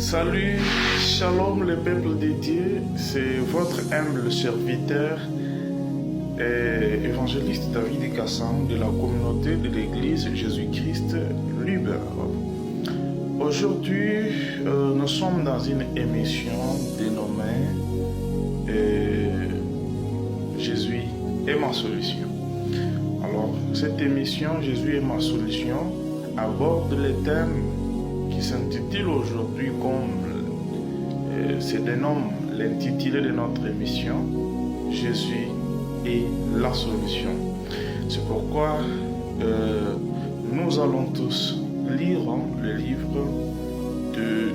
Salut, shalom le peuple de Dieu, c'est votre humble serviteur et évangéliste David Kassan de la communauté de l'église Jésus-Christ Libère. Aujourd'hui, nous sommes dans une émission dénommée Jésus est ma solution. Alors, cette émission Jésus est ma solution aborde les thèmes qui s'intitule aujourd'hui comme se dénomme l'intitulé de notre émission, Jésus est la solution. C'est pourquoi nous allons tous lire le livre de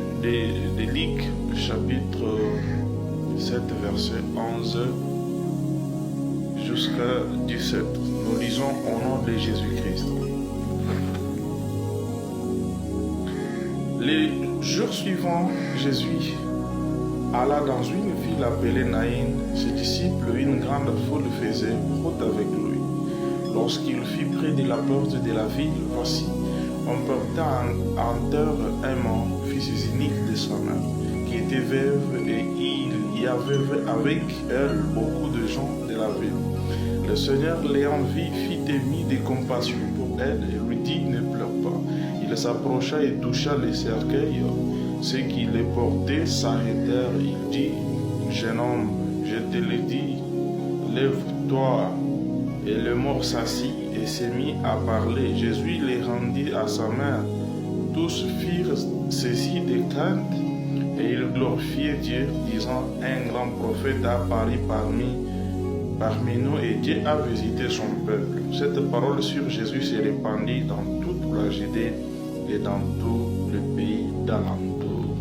Luc, chapitre 7, verset 11 jusqu'à 17. Nous lisons au nom de Jésus-Christ. Les jours suivants, Jésus alla dans une ville appelée Naïn. Ses disciples, une grande foule faisait route avec lui. Lorsqu'il fut près de la porte de la ville, voici, on porta en terre un mort, fils unique de sa mère, qui était veuve, et il y avait avec elle beaucoup de gens de la ville. Le Seigneur l'ayant vue fit ému de compassion pour elle et lui dit, ne pleure pas. Il s'approcha et toucha les cercueils. Ceux qui les portaient s'arrêtèrent. Il dit, jeune homme, je te le dis, lève-toi. Et le mort s'assit et s'est mis à parler. Jésus les rendit à sa mère. Tous firent saisis de crainte et ils glorifiaient Dieu, disant, un grand prophète a apparu parmi nous et Dieu a visité son peuple. Cette parole sur Jésus s'est répandue dans toute la Judée et dans tout le pays d'alentour.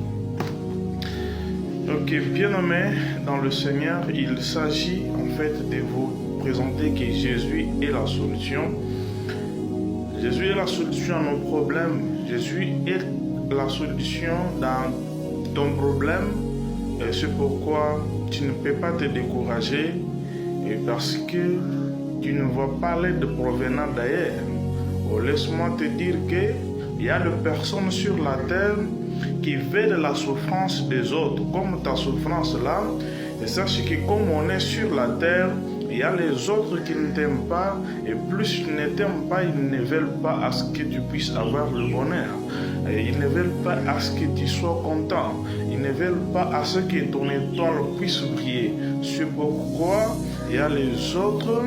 Donc, bien-aimés dans le Seigneur, il s'agit en fait de vous présenter que Jésus est la solution. Jésus est la solution à nos problèmes. Jésus est la solution dans ton problème. Et c'est pourquoi tu ne peux pas te décourager parce que tu ne vois pas l'aide provenant d'ailleurs. Oh, laisse-moi te dire que il y a des personnes sur la terre qui veulent la souffrance des autres, comme ta souffrance là. Et sache que comme on est sur la terre, il y a les autres qui ne t'aiment pas, et plus ils ne t'aiment pas, ils ne veulent pas à ce que tu puisses avoir le bonheur. Et ils ne veulent pas à ce que tu sois content. Ils ne veulent pas à ce que ton étoile puisse briller. C'est pourquoi il y a les autres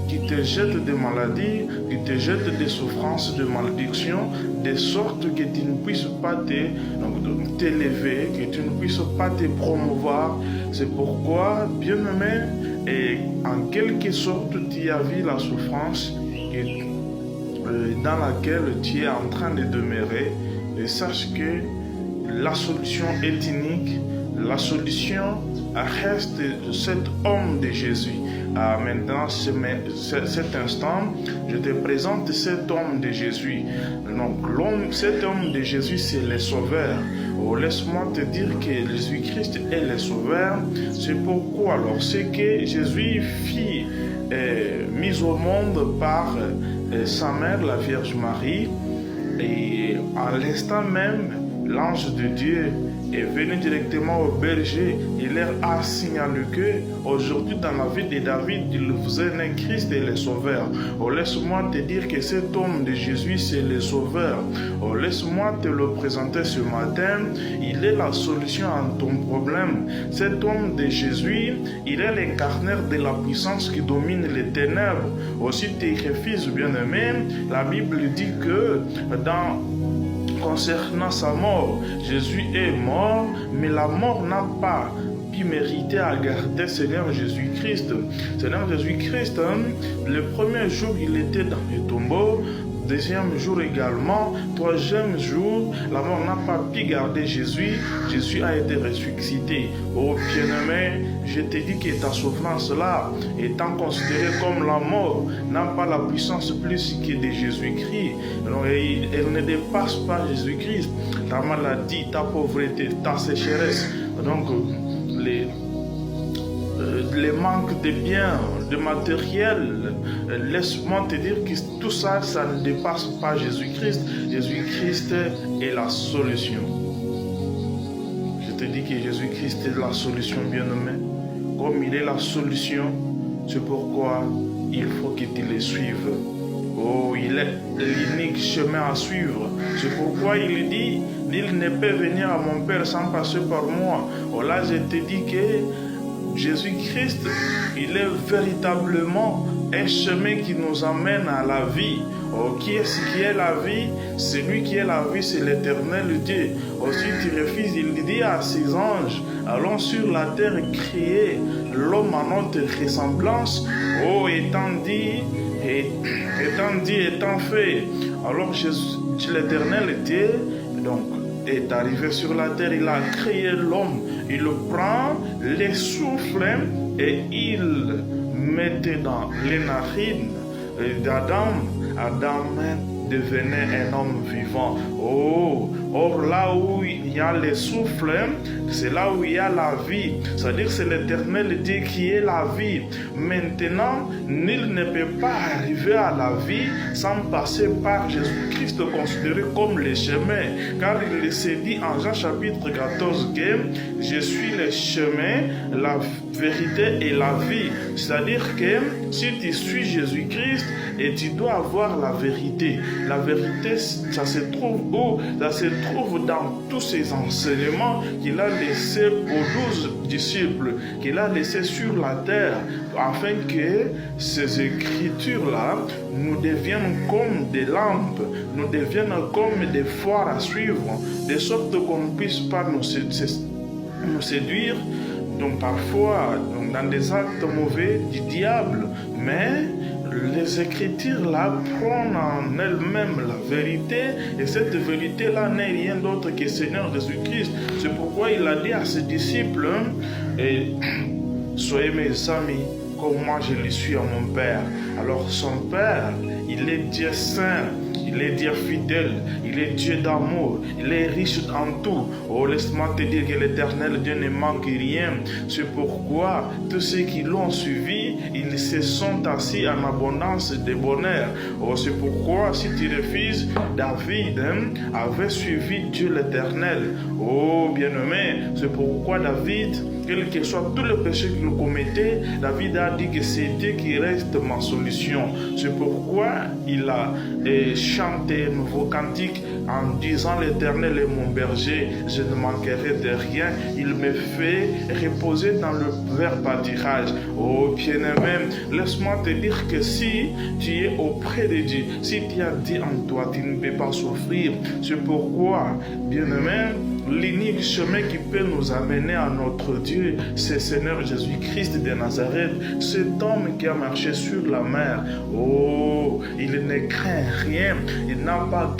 qui te jettent des maladies, qui te jettent des souffrances, des malédictions, de sorte que tu ne puisses pas t'élever, que tu ne puisses pas te promouvoir. C'est pourquoi, bien-aimé, et en quelque sorte, tu as vu la souffrance dans laquelle tu es en train de demeurer, et sache que la solution est unique. La solution reste cet homme de Jésus. Maintenant, cet instant, je te présente cet homme de Jésus. Donc, cet homme de Jésus, c'est le Sauveur. Oh, laisse-moi te dire que Jésus-Christ est le Sauveur. C'est pourquoi, alors, c'est que Jésus fut mis au monde par sa mère, la Vierge Marie, et à l'instant même, l'ange de Dieu est venu directement au berger. Il leur a signalé que aujourd'hui dans la vie de David, il faisait un Christ et le Sauveur. Oh, laisse-moi te dire que cet homme de Jésus, c'est le Sauveur. Oh, laisse-moi te le présenter ce matin. Il est la solution à ton problème. Cet homme de Jésus, il est l'incarnaire de la puissance qui domine les ténèbres. Aussi, tes fils bien-aimés, la Bible dit que concernant sa mort, Jésus est mort, mais la mort n'a pas pu mériter à garder Seigneur Jésus-Christ. Seigneur Jésus-Christ, le premier jour, il était dans le tombeau. Deuxième jour également, troisième jour, la mort n'a pas pu garder Jésus. Jésus a été ressuscité. Oh bien-aimé, je te dis que ta souffrance là, étant considérée comme la mort, n'a pas la puissance plus que de Jésus-Christ. Elle ne dépasse pas Jésus-Christ. Ta maladie, ta pauvreté, ta sécheresse, donc les manques de biens, de matériel, laisse-moi te dire que tout ça, ça ne dépasse pas Jésus-Christ. Jésus-Christ est la solution. te dit que Jésus-Christ est la solution, bien-aimé. Comme il est la solution, c'est pourquoi il faut que tu le suives. Oh, il est l'unique chemin à suivre. C'est pourquoi il dit, il ne peut venir à mon Père sans passer par moi. Oh là, je te dis que Jésus-Christ, il est véritablement un chemin qui nous amène à la vie. Oh, qui est la vie? Celui qui est la vie, c'est l'Éternel Dieu. Aussi, tu refuses, il dit à ses anges, allons sur la terre créer l'homme à notre ressemblance. Oh, étant dit, étant fait. Alors l'Éternel Dieu donc, est arrivé sur la terre, il a créé l'homme. Il prend les souffles et il mettait dans les narines d'Adam. Adam devenait un homme vivant. Oh, or là où il y a les souffles, c'est là où il y a la vie. C'est-à-dire c'est l'Éternel Dieu qui est la vie. Maintenant, nul ne peut pas arriver à la vie sans passer par Jésus-Christ, considéré comme le chemin. Car il s'est dit en Jean chapitre 14 que je suis le chemin, la vérité et la vie. C'est-à-dire que si tu suis Jésus-Christ, et tu dois avoir la vérité. La vérité, ça se trouve où? Ça se trouve dans tous ces enseignements qu'il a laissés aux 12 disciples, qu'il a laissés sur la terre, afin que ces écritures-là nous deviennent comme des lampes, nous deviennent comme des phares à suivre, de sorte qu'on ne puisse pas nous séduire, donc parfois dans des actes mauvais du diable, mais les Écritures-là prennent en elles-mêmes la vérité, et cette vérité-là n'est rien d'autre que Seigneur Jésus-Christ. C'est pourquoi il a dit à ses disciples, soyez mes amis, comme moi je le suis à mon Père. Alors son Père, il est Dieu saint, il est Dieu fidèle, il est Dieu d'amour, il est riche en tout. Oh, laisse-moi te dire que l'Éternel Dieu ne manque rien. C'est pourquoi tous ceux qui l'ont suivi, ils se sont assis en abondance de bonheur. Oh, c'est pourquoi si tu refuses, David avait suivi Dieu l'Éternel. Oh, bien-aimé, c'est pourquoi David, quel que soit tout le péché qu'il commettait, David a dit que c'est Dieu qui reste ma solution. C'est pourquoi il a chanté un nouveau cantique en disant l'Éternel est mon berger, je ne manquerai de rien. Il me fait reposer dans le vert pâturage. Oh bien-aimé, laisse-moi te dire que si tu es auprès de Dieu, si tu as Dieu en toi, tu ne peux pas souffrir. C'est pourquoi, bien-aimé, l'unique chemin qui peut nous amener à notre Dieu, c'est Seigneur Jésus-Christ de Nazareth, cet homme qui a marché sur la mer. Oh, il ne craint rien, il n'a pas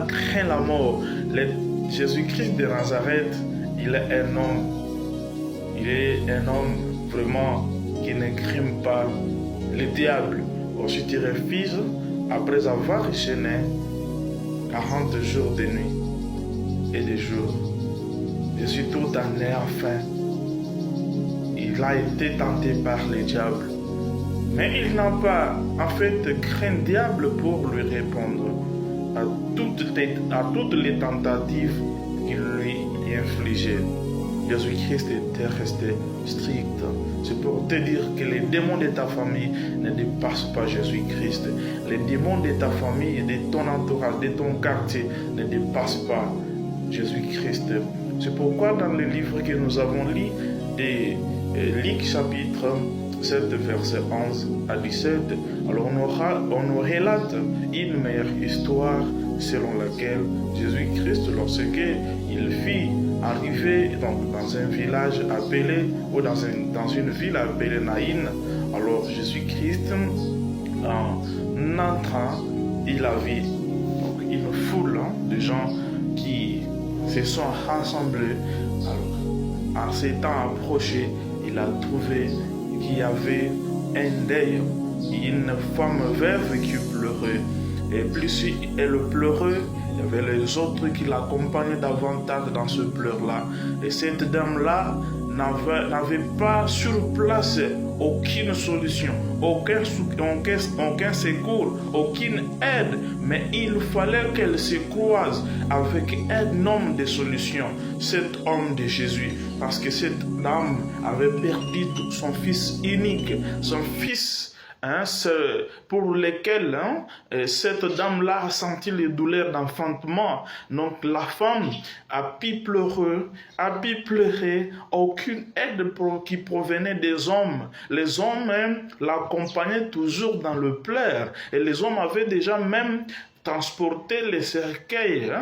craint la mort. Jésus-Christ de Nazareth, il est un homme vraiment qui ne craint pas le diable. Si tu refuses, après avoir enchaîné 40 jours de nuit et de jours, je suis tout damné à faim. Il a été tenté par le diable, mais il n'a pas en fait craint le diable pour lui répondre à toutes les tentatives qu'il lui infligeait. Jésus-Christ était resté strict. C'est pour te dire que les démons de ta famille ne dépassent pas Jésus-Christ. Les démons de ta famille, de ton entourage, de ton quartier ne dépassent pas Jésus-Christ. C'est pourquoi dans le livre que nous avons lu, de Luc chapitre 7, verset 11 à 17, alors on nous relate une meilleure histoire selon laquelle Jésus-Christ, lorsqu'il fit arriver dans un village appelé, ou dans une ville appelée Naïn, alors Jésus-Christ, en entrant, il a vu une foule de gens qui se sont rassemblés. Alors, en s'étant approché, il a trouvé qu'il y avait un deuil, une femme veuve qui pleurait. Et plus elle pleurait, il y avait les autres qui l'accompagnaient davantage dans ce pleur-là. Et cette dame-là n'avait pas sur place aucune solution, aucun secours, aucune aide, mais il fallait qu'elle se croise avec un homme de solution, cet homme de Jésus, parce que cette dame avait perdu son fils unique, son fils pour lesquels cette dame-là a senti les douleurs d'enfantement. Donc la femme a pu pleurer, aucune aide qui provenait des hommes. Les hommes l'accompagnaient toujours dans le pleur, et les hommes avaient déjà même transporter les cercueils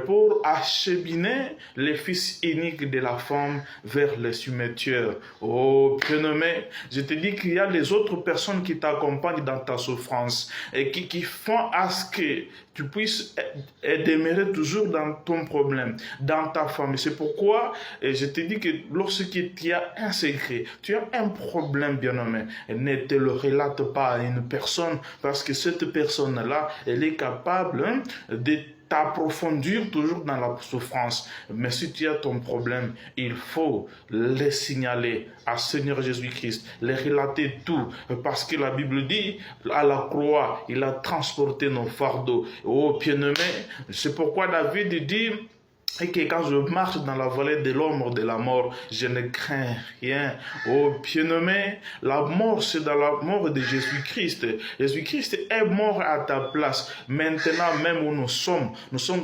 pour acheminer les fils uniques de la femme vers le cimetière. Oh, bien-aimé, je te dis qu'il y a les autres personnes qui t'accompagnent dans ta souffrance et qui font à ce que tu puisses demeurer toujours dans ton problème, dans ta famille. C'est pourquoi je te dis que lorsque tu as un secret, tu as un problème, bien-aimé, ne te le relate pas à une personne, parce que cette personne-là, elle est capable de t'approfondir toujours dans la souffrance. Mais si tu as ton problème, il faut les signaler à Seigneur Jésus-Christ, les relater tout, parce que la Bible dit, à la croix, il a transporté nos fardeaux. Oh, bien-aimé, c'est pourquoi David dit, et que quand je marche dans la vallée de l'ombre de la mort, je ne crains rien. Oh, bien-aimé, la mort, c'est dans la mort de Jésus-Christ. Jésus-Christ est mort à ta place. Maintenant, même où nous sommes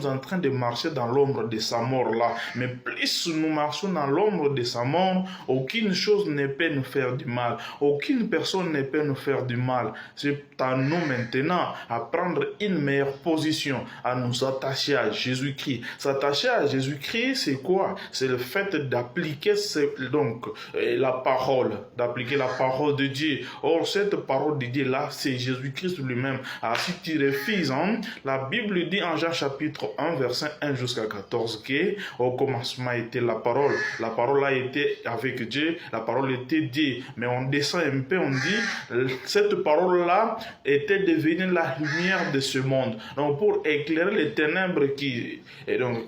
en train de marcher dans l'ombre de sa mort-là. Mais plus nous marchons dans l'ombre de sa mort, aucune chose ne peut nous faire du mal. Aucune personne ne peut nous faire du mal. C'est à nous maintenant à prendre une meilleure position, à nous attacher à Jésus-Christ. S'attacher à Jésus-Christ, c'est quoi? C'est le fait d'appliquer la parole, d'appliquer la parole de Dieu. Or, cette parole de Dieu-là, c'est Jésus-Christ lui-même. Alors, si tu refuses, la Bible dit en Jean chapitre 1, verset 1 jusqu'à 14, que au commencement était la parole a été avec Dieu, la parole était Dieu. Mais on descend un peu, on dit, cette parole-là était devenue la lumière de ce monde. Donc, pour éclairer les ténèbres qui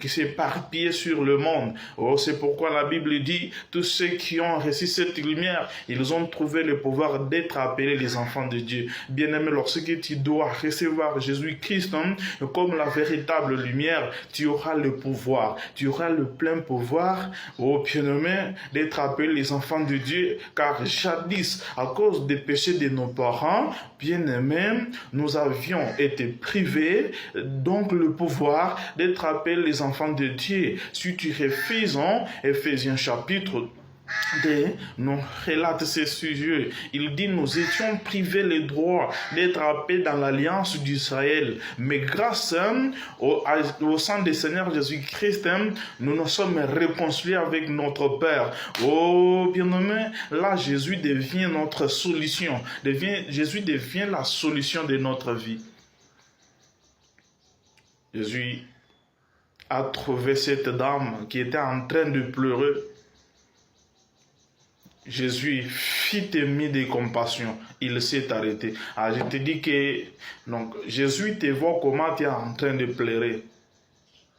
s'éparpillent sur le monde. Oh, c'est pourquoi la Bible dit, tous ceux qui ont reçu cette lumière, ils ont trouvé le pouvoir d'être appelés les enfants de Dieu. Bien-aimé, lorsque tu dois recevoir Jésus-Christ comme la véritable lumière, tu auras le pouvoir, tu auras le plein pouvoir, oh bien-aimé, d'être appelés les enfants de Dieu, car jadis, à cause des péchés de nos parents, bien-aimés, nous avions été privés, donc le pouvoir d'être appelés les enfants de Dieu. Si tu refuses, Éphésiens chapitre 2 nous relate ces sujets. Il dit, nous étions privés le droit d'être appelés dans l'alliance d'Israël, mais grâce au sang du Seigneur Jésus-Christ, nous nous sommes réconciliés avec notre Père. Oh bien-aimé, là Jésus devient notre solution. Jésus devient la solution de notre vie. Jésus a trouvé cette dame qui était en train de pleurer. Jésus fit émis de compassion. Il s'est arrêté. Je te dis que Jésus te voit comment tu es en train de pleurer.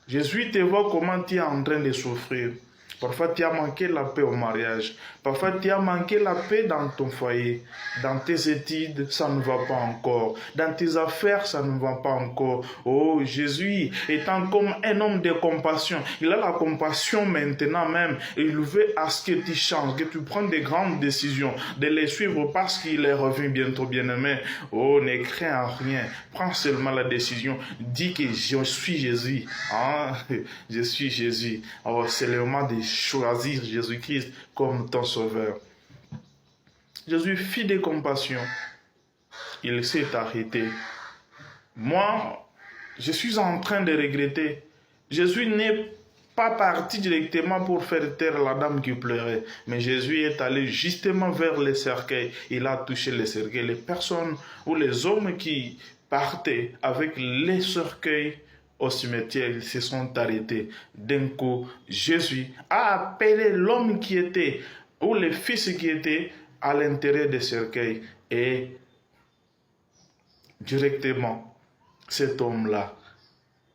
Jésus te voit comment tu es en train de souffrir. Parfois, tu as manqué la paix au mariage. Parfois, tu as manqué la paix dans ton foyer. Dans tes études, ça ne va pas encore. Dans tes affaires, ça ne va pas encore. Oh, Jésus, étant comme un homme de compassion, il a la compassion maintenant même. Et il veut à ce que tu changes, que tu prennes des grandes décisions, de les suivre parce qu'il est revenu bientôt, bien-aimé. Oh, ne crains rien. Prends seulement la décision. Dis que je suis Jésus. Je suis Jésus. Alors, c'est le moment de choisir Jésus-Christ comme ton sauveur. Jésus fit des compassions. Il s'est arrêté. Moi, je suis en train de regretter. Jésus n'est pas parti directement pour faire taire la dame qui pleurait. Mais Jésus est allé justement vers les cercueils. Il a touché les cercueils. Les personnes ou les hommes qui partaient avec les cercueils au cimetière, ils se sont arrêtés. D'un coup, Jésus a appelé l'homme qui était, ou le fils qui était à l'intérieur des cercueils. Et directement, cet homme-là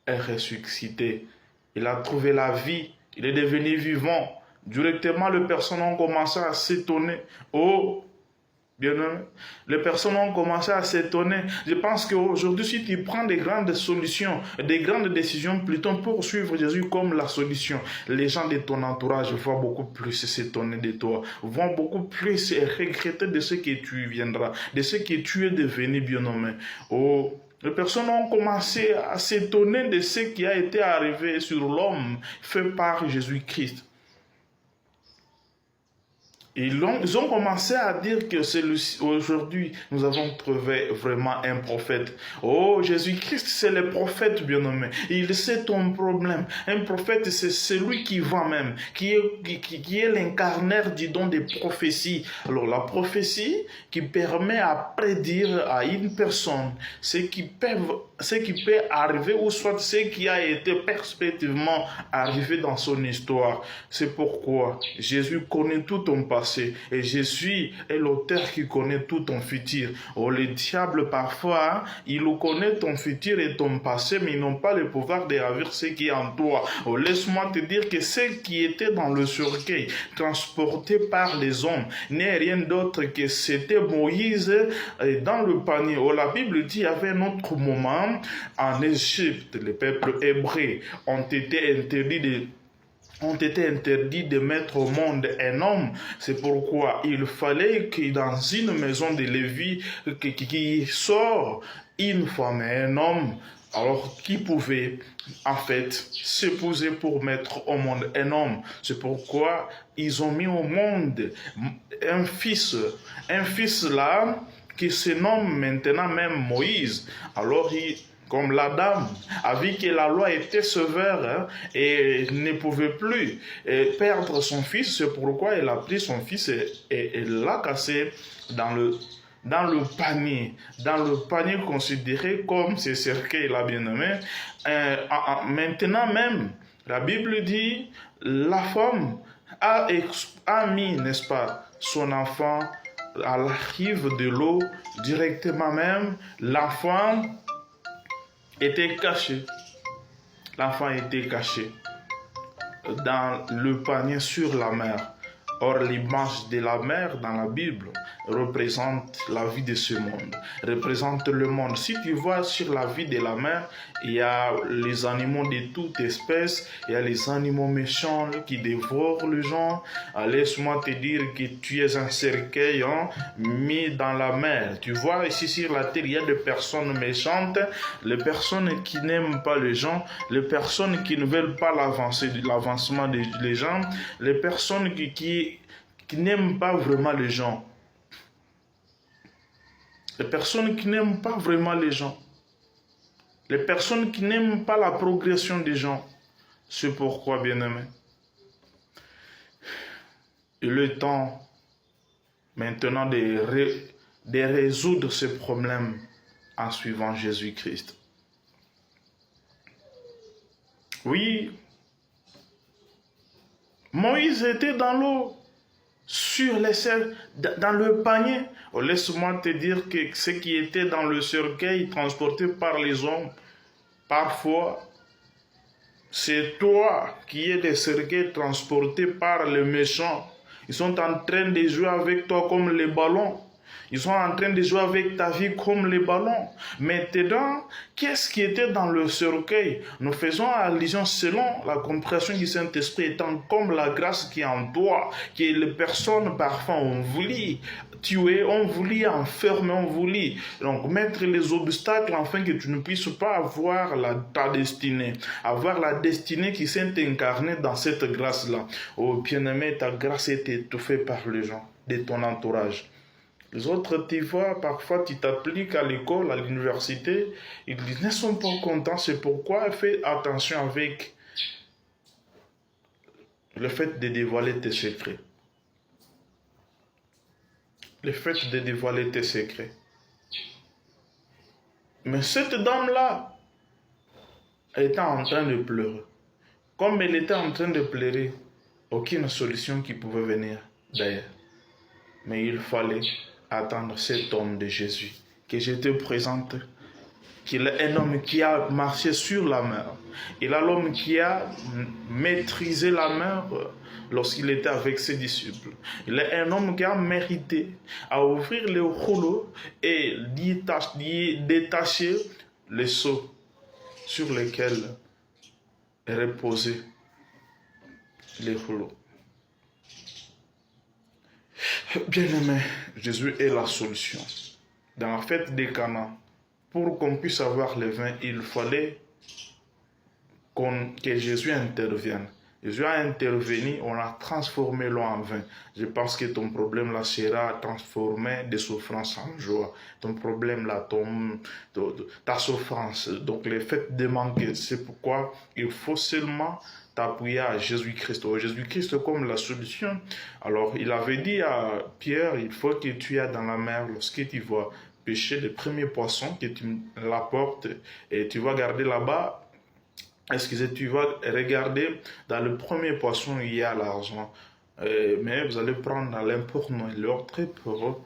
est ressuscité. Il a trouvé la vie. Il est devenu vivant. Directement, les personnes ont commencé à s'étonner. Oh, Bien, les personnes ont commencé à s'étonner. Je pense qu'aujourd'hui, si tu prends des grandes solutions, des grandes décisions, plutôt pour suivre Jésus comme la solution, les gens de ton entourage vont beaucoup plus s'étonner de toi, vont beaucoup plus regretter de ce que tu viendras, de ce que tu es devenu, bien-aimé. Oh, les personnes ont commencé à s'étonner de ce qui a été arrivé sur l'homme fait par Jésus-Christ. Ils ont commencé à dire que aujourd'hui, nous avons trouvé vraiment un prophète. Oh, Jésus-Christ, c'est le prophète bien-aimé. Il sait ton problème. Un prophète, c'est celui qui va même, qui est l'incarnaire du don des prophéties. Alors, la prophétie qui permet à prédire à une personne ce qui peut arriver ou soit ce qui a été perspectivement arrivé dans son histoire. C'est pourquoi Jésus connaît tout ton passé. Et Jésus est l'auteur qui connaît tout ton futur. Oh, le diable, parfois, il connaît ton futur et ton passé, mais ils n'ont pas le pouvoir de ravir ce qui est en toi. Oh, laisse-moi te dire que ce qui était dans le cercueil, transporté par les hommes, n'est rien d'autre que c'était Moïse dans le panier. Oh, la Bible dit, il y avait un autre moment, en Égypte, les peuples hébreux ont été interdits de mettre au monde un homme. C'est pourquoi il fallait que dans une maison de Lévi, qui sort une femme et un homme, alors qui pouvait en fait s'épouser pour mettre au monde un homme. C'est pourquoi ils ont mis au monde un fils là, qui se nomme maintenant même Moïse. Alors comme la dame a vu que la loi était sévère et ne pouvait plus perdre son fils, c'est pourquoi elle a pris son fils et l'a cassé dans le panier considéré comme ce cercueil-là, bien-aimé. Maintenant même, la Bible dit, la femme a mis, n'est-ce pas, son enfant à la rive de l'eau, directement même, l'enfant était caché. L'enfant était caché dans le panier sur la mer. Or, l'image de la mer dans la Bible représente la vie de ce monde, représente le monde. Si tu vois sur la vie de la mer, il y a les animaux de toute espèce, il y a les animaux méchants qui dévorent les gens. Laisse-moi te dire que tu es un cercueil mis dans la mer. Tu vois, ici sur la terre, il y a des personnes méchantes, les personnes qui n'aiment pas les gens, les personnes qui ne veulent pas l'avancement des gens, les personnes qui n'aiment pas vraiment les gens. Les personnes qui n'aiment pas vraiment les gens. Les personnes qui n'aiment pas la progression des gens. C'est pourquoi, bien-aimé, il est temps maintenant de résoudre ce problème en suivant Jésus-Christ. Oui, Moïse était dans l'eau, dans le panier. Oh, laisse-moi te dire que ce qui était dans le cercueil transporté par les hommes, parfois, c'est toi qui es des cercueils transportés par les méchants. Ils sont en train de jouer avec toi comme les ballons. Ils sont en train de jouer avec ta vie comme les ballons. Maintenant, qu'est-ce qui était dans le cercueil? Nous faisons allusion selon la compréhension du Saint-Esprit étant comme la grâce qui est en toi, que les personnes parfois ont voulu tuer, ont voulu enfermer, ont voulu donc mettre les obstacles afin que tu ne puisses pas avoir ta destinée, avoir la destinée qui s'est incarnée dans cette grâce-là. Oh bien-aimé, ta grâce est étouffée par les gens de ton entourage. Les autres, tu vois, parfois tu t'appliques à l'école, à l'université, ils ne sont pas contents, c'est pourquoi fais attention avec le fait de dévoiler tes secrets. Le fait de dévoiler tes secrets. Mais cette dame-là, elle était en train de pleurer. Comme elle était en train de pleurer, aucune solution qui pouvait venir d'ailleurs. Mais il fallait attendre cet homme de Jésus que je te présente qu'il est un homme qui a marché sur la mer. Il est l'homme qui a maîtrisé la mer lorsqu'il était avec ses disciples. Il est un homme qui a mérité à ouvrir les rouleaux et d'y détacher les seaux sur lesquels reposaient les rouleaux. Bien-aimé, Jésus est la solution. Dans la fête des Cana, pour qu'on puisse avoir le vin, il fallait que Jésus intervienne. Jésus a intervenu, on a transformé l'eau en vin. Je pense que ton problème là sera transformé de souffrance en joie. Ton problème là, ta souffrance, donc les faits de manquer. C'est pourquoi il faut seulement t'appuyer à Jésus-Christ. Jésus-Christ comme la solution. Alors il avait dit à Pierre, il faut que tu ailles dans la mer lorsque tu vas pêcher le premier poisson, que tu l'apportes et tu vas garder là-bas. Excusez, tu vas regarder dans le premier poisson, il y a l'argent. Mais vous allez prendre l'important et l'autre pour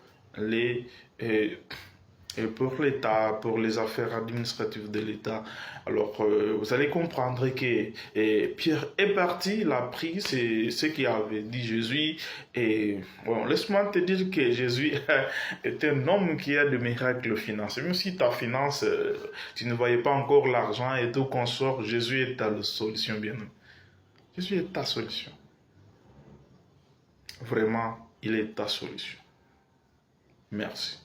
pour l'État, pour les affaires administratives de l'État. Alors, vous allez comprendre que Pierre est parti, il a pris ce qu'avait dit Jésus. Et bon, laisse-moi te dire que Jésus est un homme qui a de miracles financiers. Même si ta finance, tu ne voyais pas encore l'argent et tout consort, Jésus est ta solution, bien. Jésus est ta solution. Vraiment, il est ta solution. Merci.